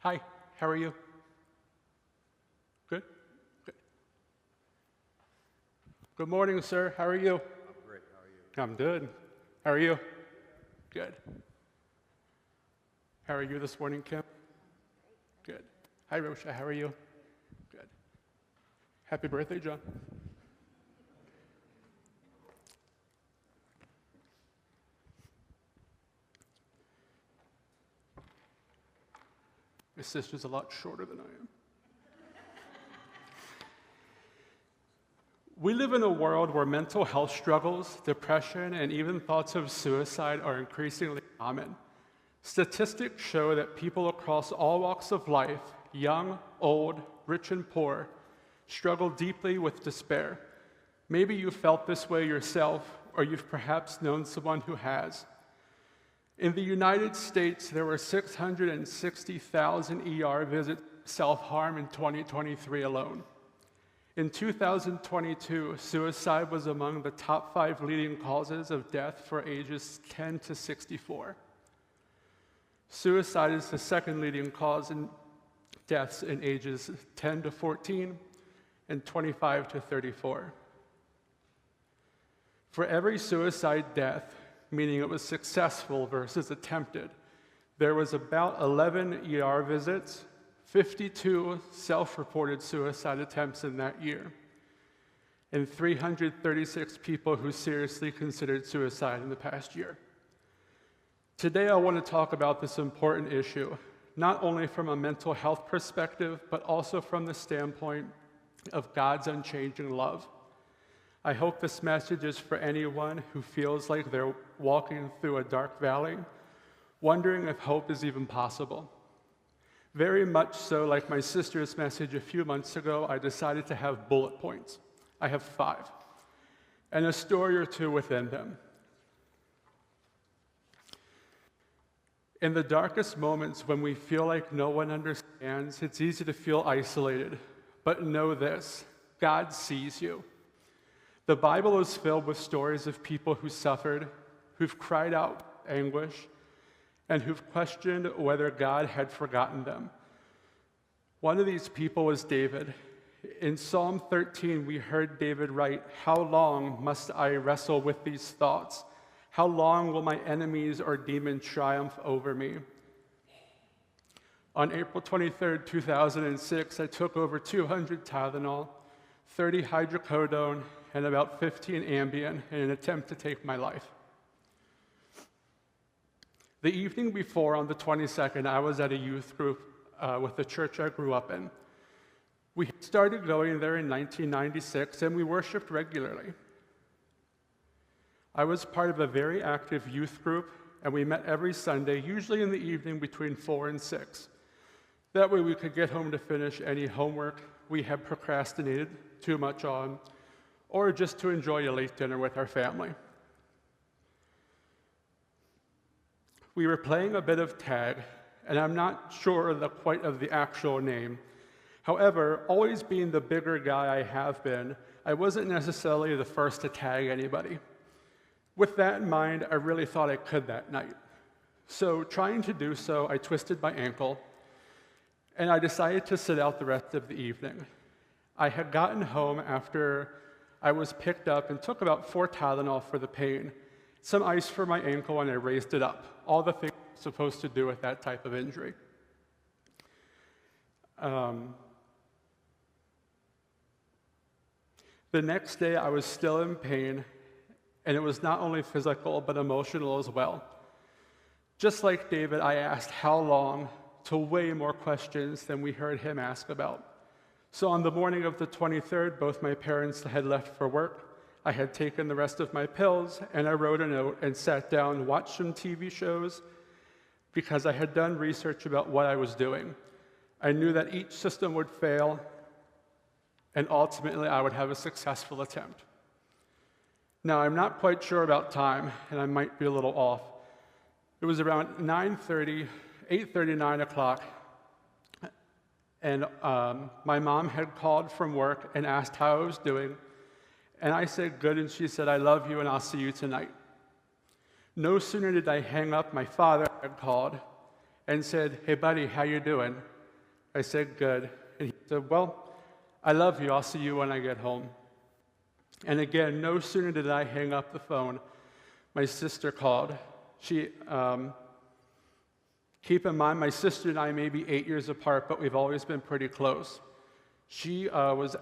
Hi, how are you? Good? Good. Good morning, sir. How are you? I'm great. How are you? I'm good. How are you? Good. How are you this morning, Kim? Good. Hi, Rosha. How are you? Good. Happy birthday, John. My sister's a lot shorter than I am. We live in a world where mental health struggles, depression, and even thoughts of suicide are increasingly common. Statistics show that people across all walks of life, young, old, rich, and poor, struggle deeply with despair. Maybe you felt this way yourself, or you've perhaps known someone who has. In the United States, there were 660,000 ER visits self-harm in 2023 alone. In 2022, suicide was among the top 5 leading causes of death for ages 10 to 64. Suicide is the second leading cause in deaths in ages 10 to 14 and 25 to 34. For every suicide death, meaning it was successful versus attempted, there was about 11 ER visits, 52 self-reported suicide attempts in that year, and 336 people who seriously considered suicide in the past year. Today I want to talk about this important issue, not only from a mental health perspective, but also from the standpoint of God's unchanging love. I hope this message is for anyone who feels like they're walking through a dark valley, wondering if hope is even possible. Very much so, like my sister's message a few months ago, I decided to have bullet points. I have 5, and a story or two within them. In the darkest moments when we feel like no one understands, it's easy to feel isolated. But know this, God sees you. The Bible is filled with stories of people who suffered, who've cried out anguish, and who've questioned whether God had forgotten them. One of these people was David. In Psalm 13, we heard David write, "How long must I wrestle with these thoughts? How long will my enemies or demons triumph over me?" On April 23rd, 2006, I took over 200 Tylenol, 30 hydrocodone, and about 15 Ambien in an attempt to take my life. The evening before, on the 22nd, I was at a youth group with the church I grew up in. We started going there in 1996, and we worshiped regularly. I was part of a very active youth group, and we met every Sunday, usually in the evening between 4 and 6. That way we could get home to finish any homework we had procrastinated too much on, or just to enjoy a late dinner with our family. We were playing a bit of tag, and I'm not sure quite of the actual name. However, always being the bigger guy I have been, I wasn't necessarily the first to tag anybody. With that in mind, I really thought I could that night. So trying to do so, I twisted my ankle, and I decided to sit out the rest of the evening. I had gotten home after I was picked up and took about 4 Tylenol for the pain, some ice for my ankle, and I raised it up. All the things you're supposed to do with that type of injury. The next day, I was still in pain, and it was not only physical, but emotional as well. Just like David, I asked how long to way more questions than we heard him ask about. So on the morning of the 23rd, both my parents had left for work. I had taken the rest of my pills, and I wrote a note and sat down, watched some TV shows, because I had done research about what I was doing. I knew that each system would fail, and ultimately I would have a successful attempt. Now, I'm not quite sure about time, and I might be a little off. It was around 9:30, 8:30, 9 o'clock, and my mom had called from work and asked how I was doing, and I said good, and she said, "I love you, and I'll see you tonight." No sooner did I hang up, my father had called and said, "Hey buddy, how you doing?" I said, good. And he said, well, I love you. I'll see you when I get home. And again, no sooner did I hang up the phone, my sister called. Keep in mind, my sister and I may be 8 years apart, but we've always been pretty close. She was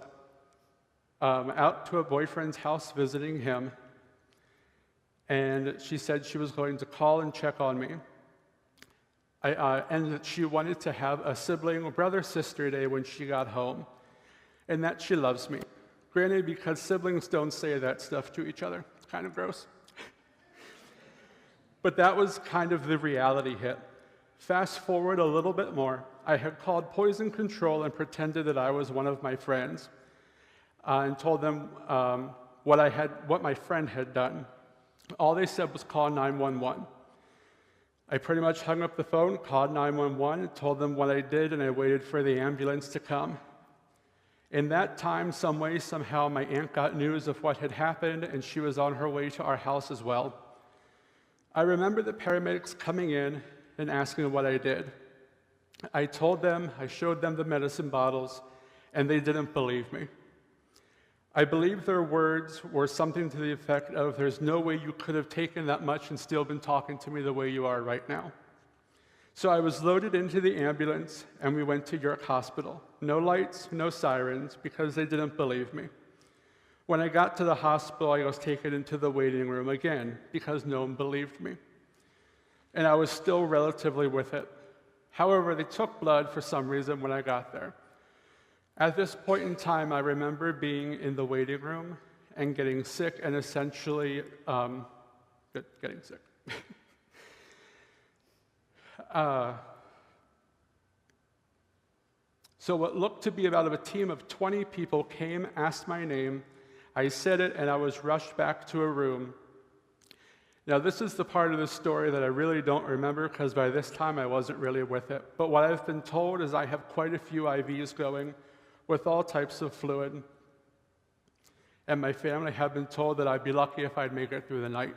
out to a boyfriend's house visiting him, and she said she was going to call and check on me. And that she wanted to have a sibling or brother-sister day when she got home, and that she loves me. Granted, because siblings don't say that stuff to each other. It's kind of gross. But that was kind of the reality hit. Fast forward a little bit more. I had called Poison Control and pretended that I was one of my friends and told them what my friend had done. All they said was call 911. I pretty much hung up the phone, called 911, told them what I did, and I waited for the ambulance to come. In that time, some way, somehow, my aunt got news of what had happened, and she was on her way to our house as well. I remember the paramedics coming in and asking what I did. I told them, I showed them the medicine bottles, and they didn't believe me. I believe their words were something to the effect of, there's no way you could have taken that much and still been talking to me the way you are right now. So I was loaded into the ambulance, and we went to York Hospital. No lights, no sirens, because they didn't believe me. When I got to the hospital, I was taken into the waiting room again, because no one believed me. And I was still relatively with it. However, they took blood for some reason when I got there. At this point in time, I remember being in the waiting room and getting sick and essentially getting sick. So what looked to be about a team of 20 people came, asked my name, I said it, and I was rushed back to a room. Now, this is the part of the story that I really don't remember because by this time I wasn't really with it. But what I've been told is I have quite a few IVs going with all types of fluid. And my family have been told that I'd be lucky if I'd make it through the night.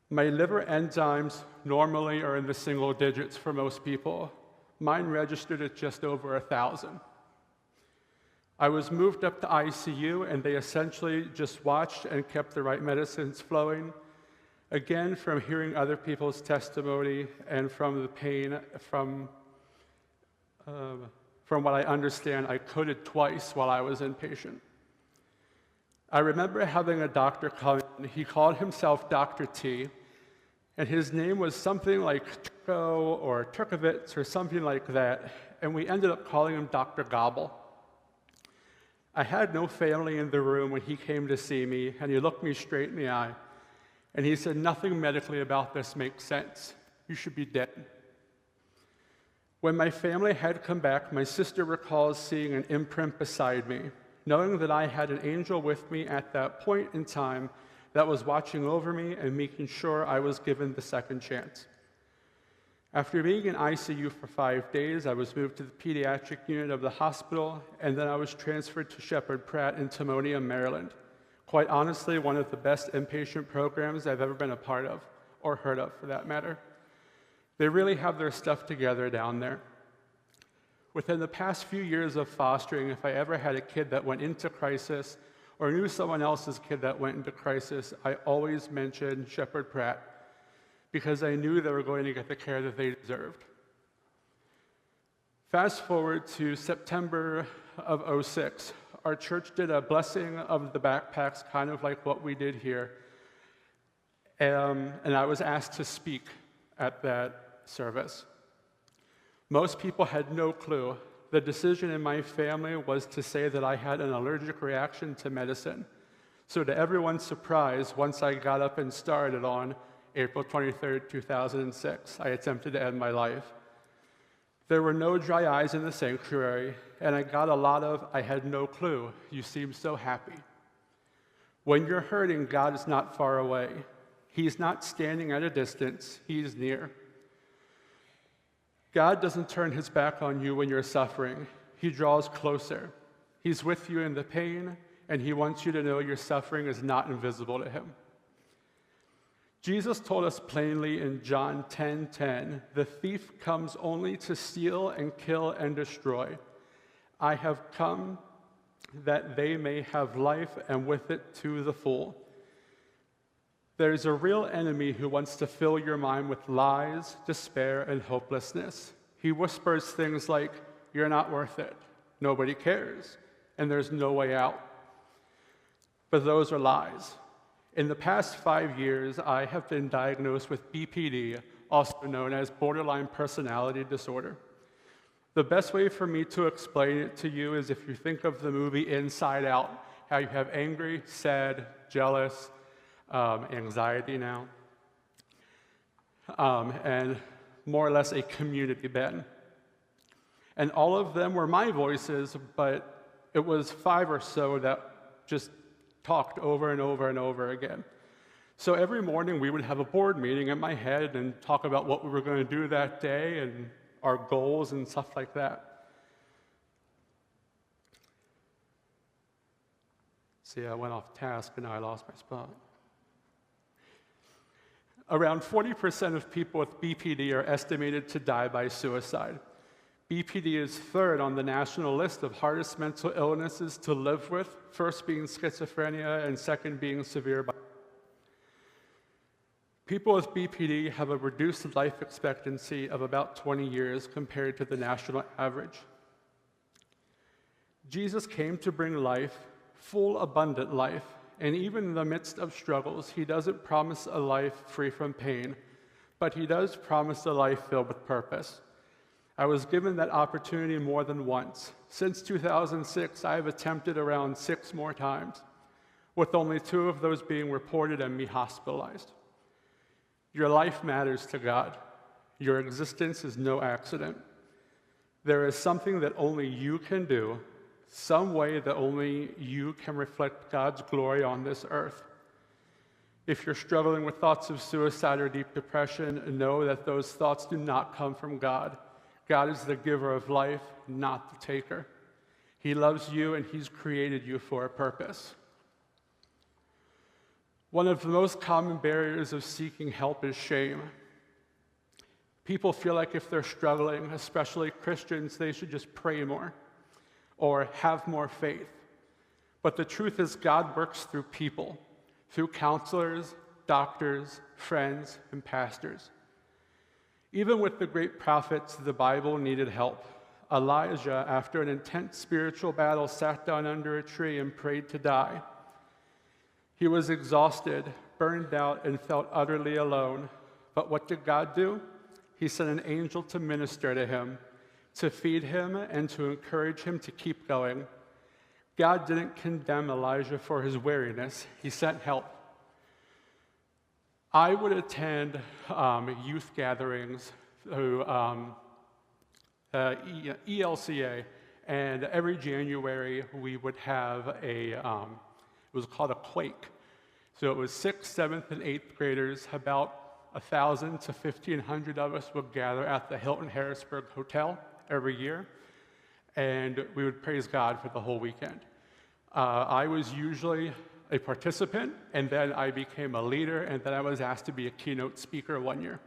My liver enzymes normally are in the single digits for most people. Mine registered at just over 1,000. I was moved up to ICU, and they essentially just watched and kept the right medicines flowing. Again, from hearing other people's testimony and from the pain, from what I understand, I coded twice while I was inpatient. I remember having a doctor come in. He called himself Dr. T, and his name was something like Turko or Turkovitz or something like that, and we ended up calling him Dr. Gobble. I had no family in the room when he came to see me, and he looked me straight in the eye, and he said, nothing medically about this makes sense. You should be dead. When my family had come back, my sister recalls seeing an imprint beside me, knowing that I had an angel with me at that point in time that was watching over me and making sure I was given the second chance. After being in ICU for 5 days, I was moved to the pediatric unit of the hospital, and then I was transferred to Shepherd Pratt in Timonium, Maryland. Quite honestly, one of the best inpatient programs I've ever been a part of, or heard of for that matter. They really have their stuff together down there. Within the past few years of fostering, if I ever had a kid that went into crisis or knew someone else's kid that went into crisis, I always mentioned Shepherd Pratt because I knew they were going to get the care that they deserved. Fast forward to September of '06. Our church did a blessing of the backpacks, kind of like what we did here. And I was asked to speak at that service. Most people had no clue. The decision in my family was to say that I had an allergic reaction to medicine. So to everyone's surprise, once I got up and started on April 23rd, 2006, I attempted to end my life. There were no dry eyes in the sanctuary, and I got a lot of, I had no clue, you seem so happy. When you're hurting, God is not far away. He's not standing at a distance, He's near. God doesn't turn His back on you when you're suffering. He draws closer. He's with you in the pain, and He wants you to know your suffering is not invisible to Him. Jesus told us plainly in John 10:10, "The thief comes only to steal and kill and destroy. I have come that they may have life and with it to the full." There's a real enemy who wants to fill your mind with lies, despair, and hopelessness. He whispers things like, "You're not worth it, nobody cares, and there's no way out." But those are lies. In the past 5 years, I have been diagnosed with BPD, also known as borderline personality disorder. The best way for me to explain it to you is if you think of the movie Inside Out, how you have angry, sad, jealous, anxiety now, and more or less a community bed. And all of them were my voices, but it was 5 or so that just talked over and over and over again. So every morning we would have a board meeting in my head and talk about what we were going to do that day and our goals and stuff like that. See, I went off task and now I lost my spot. Around 40% of people with BPD are estimated to die by suicide. BPD is 3rd on the national list of hardest mental illnesses to live with, first being schizophrenia and second being severe bipolar. People with BPD have a reduced life expectancy of about 20 years compared to the national average. Jesus came to bring life, full, abundant life, and even in the midst of struggles, he doesn't promise a life free from pain, but he does promise a life filled with purpose. I was given that opportunity more than once. Since 2006, I have attempted around 6 more times, with only 2 of those being reported and me hospitalized. Your life matters to God. Your existence is no accident. There is something that only you can do, some way that only you can reflect God's glory on this earth. If you're struggling with thoughts of suicide or deep depression, know that those thoughts do not come from God. God is the giver of life, not the taker. He loves you and he's created you for a purpose. One of the most common barriers of seeking help is shame. People feel like if they're struggling, especially Christians, they should just pray more or have more faith. But the truth is God works through people, through counselors, doctors, friends, and pastors. Even with the great prophets, the Bible needed help. Elijah, after an intense spiritual battle, sat down under a tree and prayed to die. He was exhausted, burned out, and felt utterly alone. But what did God do? He sent an angel to minister to him, to feed him, and to encourage him to keep going. God didn't condemn Elijah for his weariness. He sent help. I would attend youth gatherings through ELCA, and every January we would have it was called a quake. So it was 6th, 7th, and 8th graders. About 1,000 to 1,500 of us would gather at the Hilton Harrisburg Hotel every year, and we would praise God for the whole weekend. I was usually a participant, and then I became a leader, and then I was asked to be a keynote speaker one year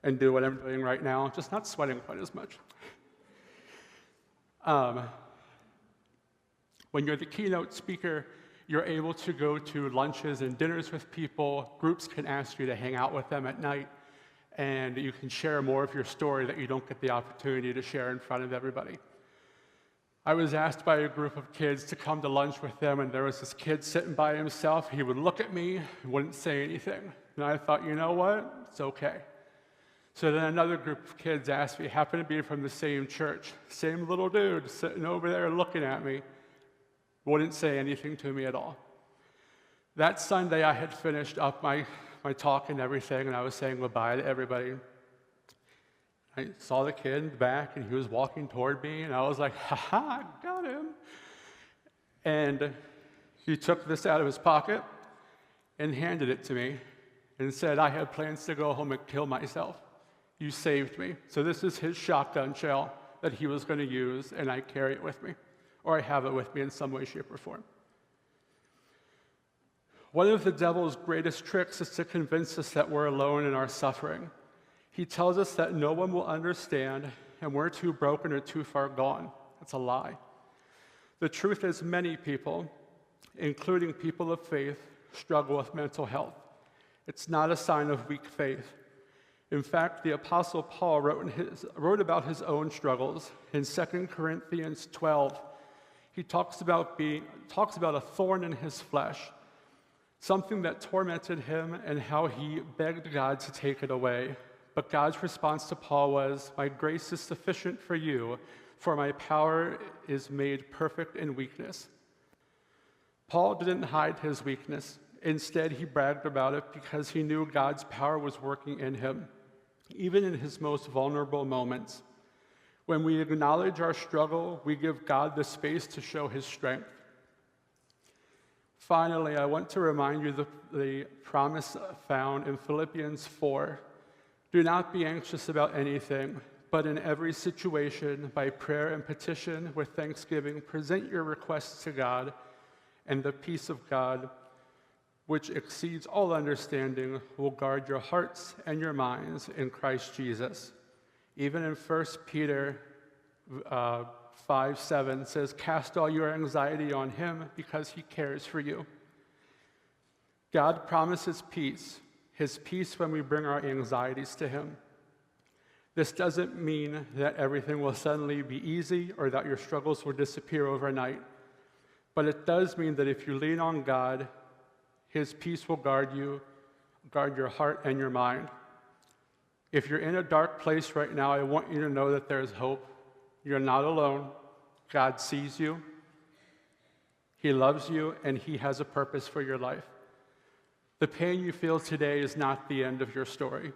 and do what I'm doing right now, just not sweating quite as much. When you're the keynote speaker, you're able to go to lunches and dinners with people. Groups can ask you to hang out with them at night, and you can share more of your story that you don't get the opportunity to share in front of everybody. I was asked by a group of kids to come to lunch with them, and there was this kid sitting by himself. He would look at me and wouldn't say anything. And I thought, you know what? It's okay. So then another group of kids asked me, happened to be from the same church, same little dude sitting over there looking at me, wouldn't say anything to me at all. That Sunday, I had finished up my talk and everything, and I was saying goodbye to everybody. I saw the kid in the back, and he was walking toward me, and I was like, ha-ha, I got him. And he took this out of his pocket and handed it to me and said, I had plans to go home and kill myself. You saved me. So this is his shotgun shell that he was going to use, and I carry it with me, or I have it with me in some way, shape, or form. One of the devil's greatest tricks is to convince us that we're alone in our suffering. He tells us that no one will understand and we're too broken or too far gone. That's a lie. The truth is many people, including people of faith, struggle with mental health. It's not a sign of weak faith. In fact, the Apostle Paul wrote about his own struggles in 2 Corinthians 12. He talks about a thorn in his flesh, something that tormented him, and how he begged God to take it away. But God's response to Paul was, "My grace is sufficient for you, for my power is made perfect in weakness." Paul didn't hide his weakness. Instead, he bragged about it because he knew God's power was working in him, even in his most vulnerable moments. When we acknowledge our struggle, we give God the space to show his strength. Finally, I want to remind you the promise found in Philippians 4. Do not be anxious about anything, but in every situation, by prayer and petition, with thanksgiving, present your requests to God, and the peace of God, which exceeds all understanding, will guard your hearts and your minds in Christ Jesus. Even in 1 Peter 5:7 says, "Cast all your anxiety on him because he cares for you." God promises peace, his peace when we bring our anxieties to him. This doesn't mean that everything will suddenly be easy or that your struggles will disappear overnight. But it does mean that if you lean on God, his peace will guard your heart and your mind. If you're in a dark place right now, I want you to know that there is hope. You're not alone. God sees you. He loves you, and he has a purpose for your life. The pain you feel today is not the end of your story.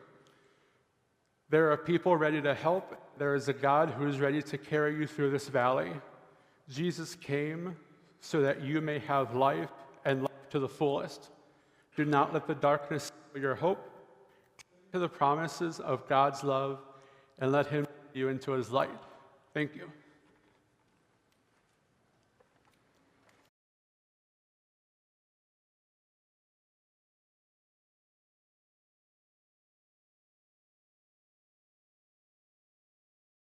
There are people ready to help. There is a God who is ready to carry you through this valley. Jesus came so that you may have life and life to the fullest. Do not let the darkness steal your hope. Cling to the promises of God's love and let him lead you into his light. Thank you.